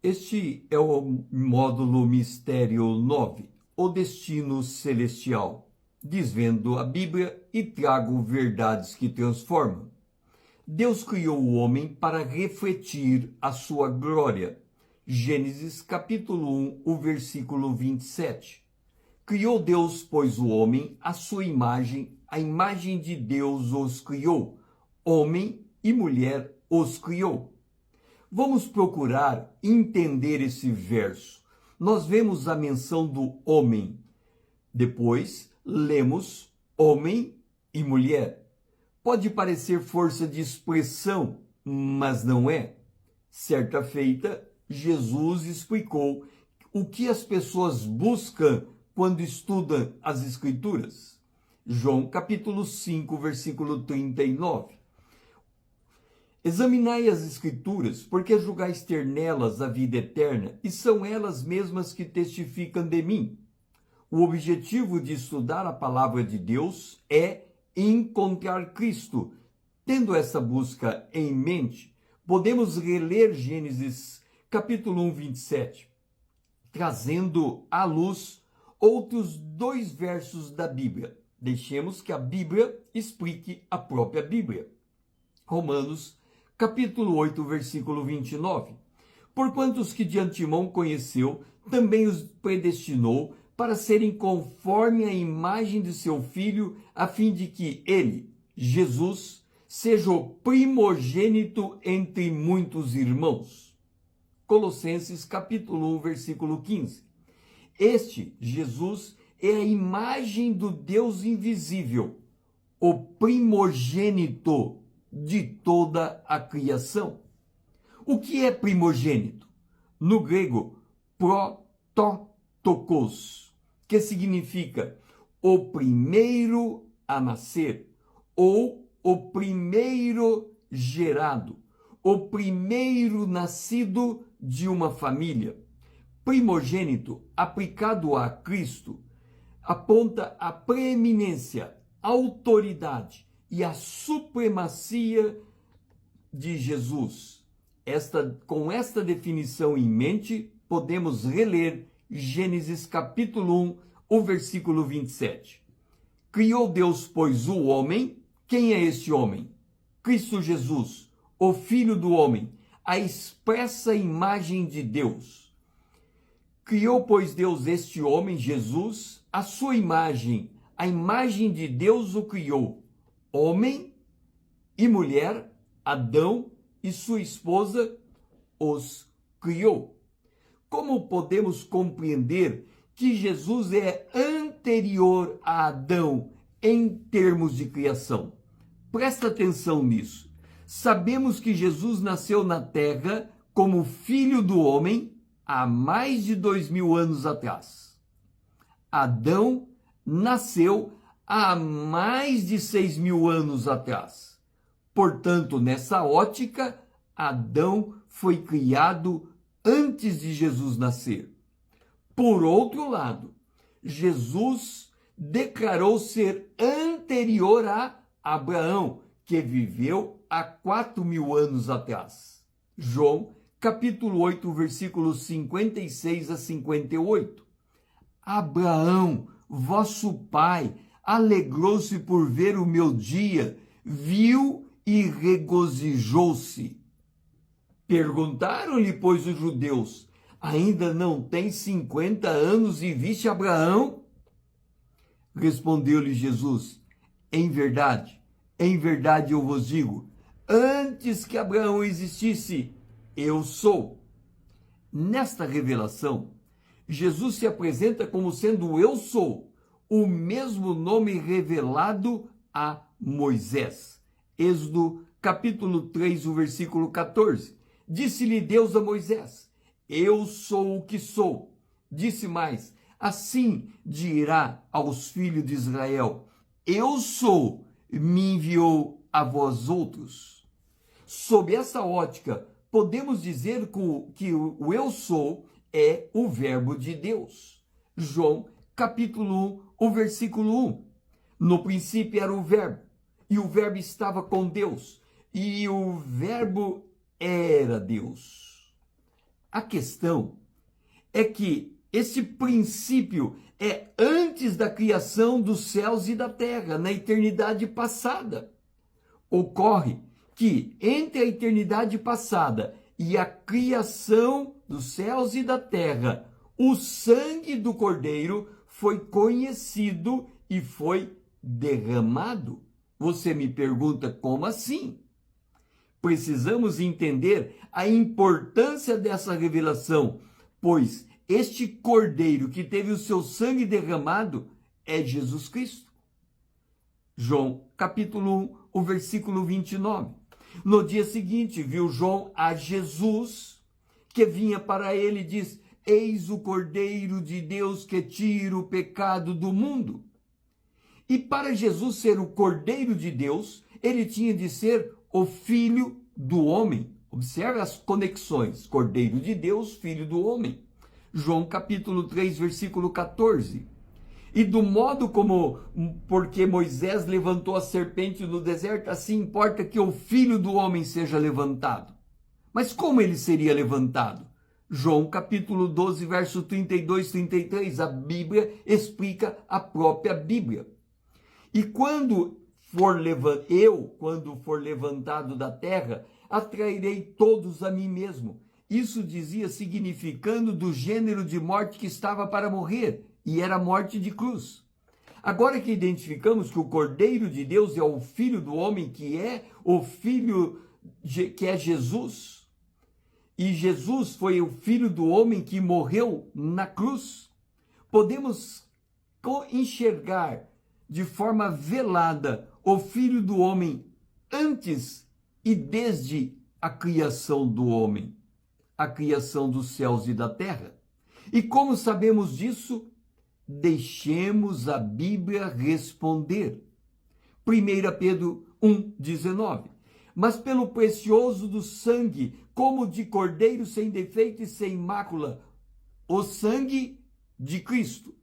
Este é o módulo Mistério 9, o destino celestial. Desvendo a Bíblia e trago verdades que transformam. Deus criou o homem para refletir a sua glória. Gênesis capítulo 1, o versículo 27. Criou Deus, pois, o homem à sua imagem, a imagem de Deus os criou. Homem e mulher os criou. Vamos procurar entender esse verso. Nós vemos a menção do homem. Depois, lemos homem e mulher. Pode parecer força de expressão, mas não é. Certa feita, Jesus explicou o que as pessoas buscam quando estudam as Escrituras. João capítulo 5, versículo 39. Examinai as Escrituras, porque julgais ter nelas a vida eterna, e são elas mesmas que testificam de mim. O objetivo de estudar a palavra de Deus é encontrar Cristo. Tendo essa busca em mente, podemos reler Gênesis capítulo 1, 27, trazendo à luz outros 2 versos da Bíblia. Deixemos que a Bíblia explique a própria Bíblia. Romanos capítulo 8, versículo 29. Porquanto os que de antemão conheceu, também os predestinou para serem conforme a imagem de seu Filho, a fim de que ele, Jesus, seja o primogênito entre muitos irmãos. Colossenses capítulo 1, versículo 15. Este, Jesus, é a imagem do Deus invisível, o primogênito de toda a criação. O que é primogênito? No grego, prototokos, que significa o primeiro a nascer, ou o primeiro gerado, o primeiro nascido de uma família. Primogênito, aplicado a Cristo, aponta a preeminência, autoridade e a supremacia de Jesus. Com esta definição em mente, podemos reler Gênesis capítulo 1, o versículo 27. Criou Deus, pois, o homem. Quem é este homem? Cristo Jesus, o Filho do homem, a expressa imagem de Deus. Criou, pois, Deus este homem, Jesus, a sua imagem, a imagem de Deus o criou. Homem e mulher, Adão e sua esposa, os criou. Como podemos compreender que Jesus é anterior a Adão em termos de criação? Presta atenção nisso. Sabemos que Jesus nasceu na terra como filho do homem há mais de 2000 anos atrás. Adão nasceu há mais de 6000 anos atrás. Portanto, nessa ótica, Adão foi criado antes de Jesus nascer. Por outro lado, Jesus declarou ser anterior a Abraão, que viveu há 4000 anos atrás. João, capítulo 8, versículos 56 a 58. Abraão, vosso pai, alegrou-se por ver o meu dia, viu e regozijou-se. Perguntaram-lhe, pois, os judeus: ainda não tem 50 anos e viste Abraão? Respondeu-lhe Jesus: em verdade eu vos digo, antes que Abraão existisse, eu sou. Nesta revelação, Jesus se apresenta como sendo o eu sou, o mesmo nome revelado a Moisés. Êxodo capítulo 3, o versículo 14. Disse-lhe Deus a Moisés: eu sou o que sou. Disse mais: assim dirá aos filhos de Israel: eu sou, me enviou a vós outros. Sob essa ótica, podemos dizer que o eu sou é o verbo de Deus. João capítulo 1, o versículo 1. No princípio era o verbo, e o verbo estava com Deus, e o verbo era Deus. A questão é que esse princípio é antes da criação dos céus e da terra, na eternidade passada. Ocorre que entre a eternidade passada e a criação dos céus e da terra, o sangue do Cordeiro foi conhecido e foi derramado. Você me pergunta, como assim? Precisamos entender a importância dessa revelação, pois este Cordeiro que teve o seu sangue derramado é Jesus Cristo. João, capítulo 1, o versículo 29. No dia seguinte, viu João a Jesus, que vinha para ele e diz: eis o Cordeiro de Deus que tira o pecado do mundo. E para Jesus ser o Cordeiro de Deus, ele tinha de ser o Filho do homem. Observe as conexões. Cordeiro de Deus, Filho do homem. João capítulo 3, versículo 14. E do modo como, porque Moisés levantou a serpente no deserto, assim importa que o Filho do homem seja levantado. Mas como ele seria levantado? João capítulo 12, verso 32 e 33. A Bíblia explica a própria Bíblia. E quando for levantado da terra, atrairei todos a mim mesmo. Isso dizia significando do gênero de morte que estava para morrer, e era a morte de cruz. Agora que identificamos que o Cordeiro de Deus é o Filho do homem, que é o Filho que é Jesus, e Jesus foi o Filho do homem que morreu na cruz, podemos enxergar de forma velada o Filho do homem antes e desde a criação do homem, a criação dos céus e da terra. E como sabemos disso? Deixemos a Bíblia responder. 1 Pedro 1,19. Mas pelo precioso do sangue, como de cordeiro sem defeito e sem mácula, o sangue de Cristo.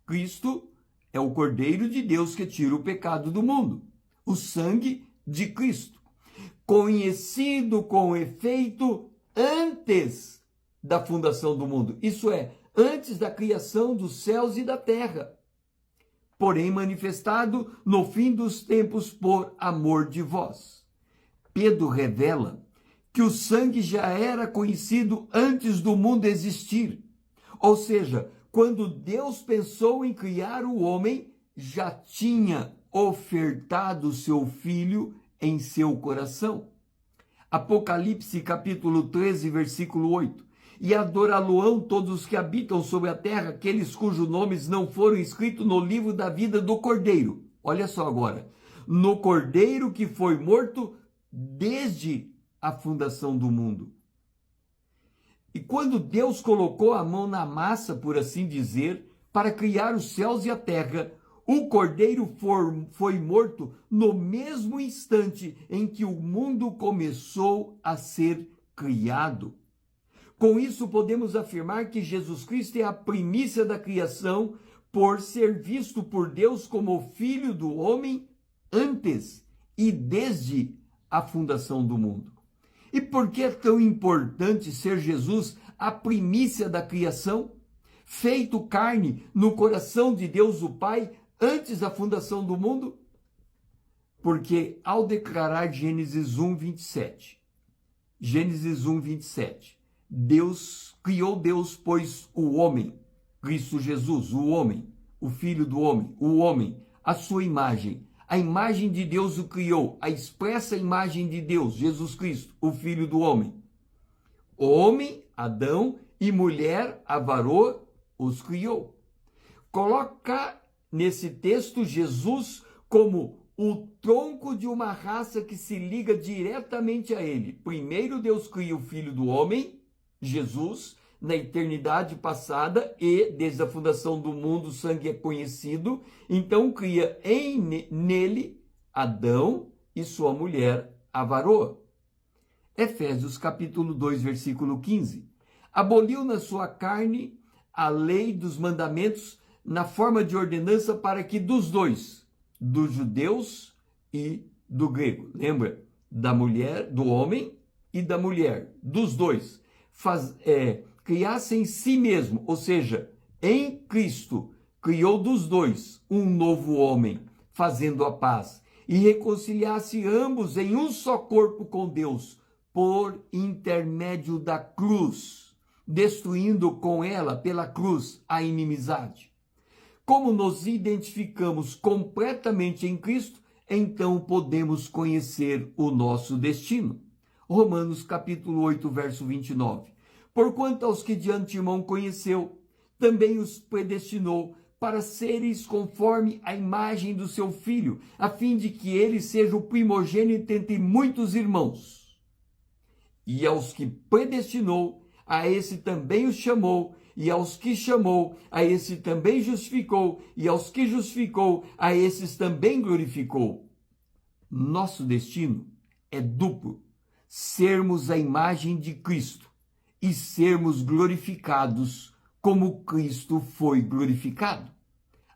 Cristo é o Cordeiro de Deus que tira o pecado do mundo. O sangue de Cristo. Conhecido com efeito antes da fundação do mundo. Isso é, antes da criação dos céus e da terra, porém manifestado no fim dos tempos por amor de vós. Pedro revela que o sangue já era conhecido antes do mundo existir. Ou seja, quando Deus pensou em criar o homem, já tinha ofertado seu filho em seu coração. Apocalipse capítulo 13, versículo 8. E adorá-lo-ão todos os que habitam sobre a terra, aqueles cujos nomes não foram escritos no livro da vida do Cordeiro. Olha só agora. No Cordeiro que foi morto desde a fundação do mundo. E quando Deus colocou a mão na massa, por assim dizer, para criar os céus e a terra, o Cordeiro foi morto no mesmo instante em que o mundo começou a ser criado. Com isso, podemos afirmar que Jesus Cristo é a primícia da criação por ser visto por Deus como o Filho do homem antes e desde a fundação do mundo. E por que é tão importante ser Jesus a primícia da criação? Feito carne no coração de Deus o Pai antes da fundação do mundo? Porque ao declarar Gênesis 1, 27, criou Deus, pois o homem, Cristo Jesus, o homem, o Filho do homem, o homem, a sua imagem. A imagem de Deus o criou, a expressa imagem de Deus, Jesus Cristo, o Filho do homem. Homem, Adão, e mulher, a varoa, os criou. Coloca nesse texto Jesus como o tronco de uma raça que se liga diretamente a ele. Primeiro Deus cria o Filho do homem, Jesus, na eternidade passada, e desde a fundação do mundo o sangue é conhecido, então cria nele Adão e sua mulher, a varoa. Efésios capítulo 2, versículo 15. Aboliu na sua carne a lei dos mandamentos na forma de ordenança para que dos dois, dos judeus e do grego, lembra? Da mulher, do homem e da mulher, dos dois, criasse em si mesmo, ou seja, em Cristo, criou dos dois um novo homem, fazendo a paz, e reconciliasse ambos em um só corpo com Deus, por intermédio da cruz, destruindo com ela, pela cruz, a inimizade. Como nos identificamos completamente em Cristo, então podemos conhecer o nosso destino. Romanos capítulo 8, verso 29. Porquanto aos que de antemão conheceu, também os predestinou para seres conforme a imagem do seu Filho, a fim de que ele seja o primogênito entre muitos irmãos. E aos que predestinou, a esse também os chamou, e aos que chamou, a esse também justificou, e aos que justificou, a esses também glorificou. Nosso destino é duplo: sermos a imagem de Cristo e sermos glorificados como Cristo foi glorificado.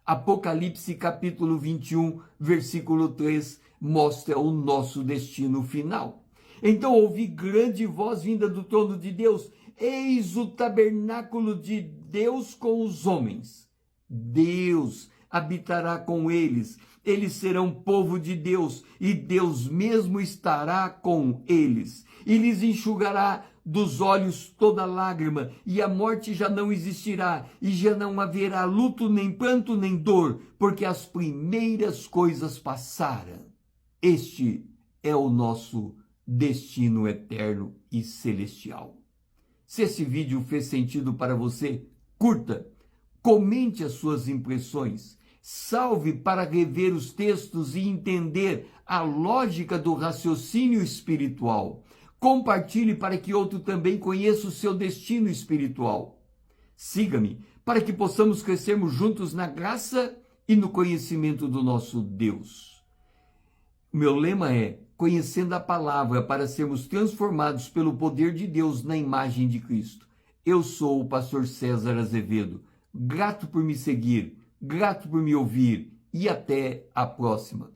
Apocalipse capítulo 21, versículo 3, mostra o nosso destino final. Então ouvi grande voz vinda do trono de Deus: eis o tabernáculo de Deus com os homens. Deus habitará com eles, eles serão povo de Deus, e Deus mesmo estará com eles, e lhes enxugará dos olhos toda lágrima, e a morte já não existirá, e já não haverá luto, nem pranto, nem dor, porque as primeiras coisas passaram. Este é o nosso destino eterno e celestial. Se esse vídeo fez sentido para você, curta, comente as suas impressões, salve para rever os textos e entender a lógica do raciocínio espiritual. Compartilhe para que outro também conheça o seu destino espiritual. Siga-me para que possamos crescermos juntos na graça e no conhecimento do nosso Deus. O meu lema é: conhecendo a palavra para sermos transformados pelo poder de Deus na imagem de Cristo. Eu sou o pastor César Azevedo. Grato por me seguir, grato por me ouvir e até a próxima.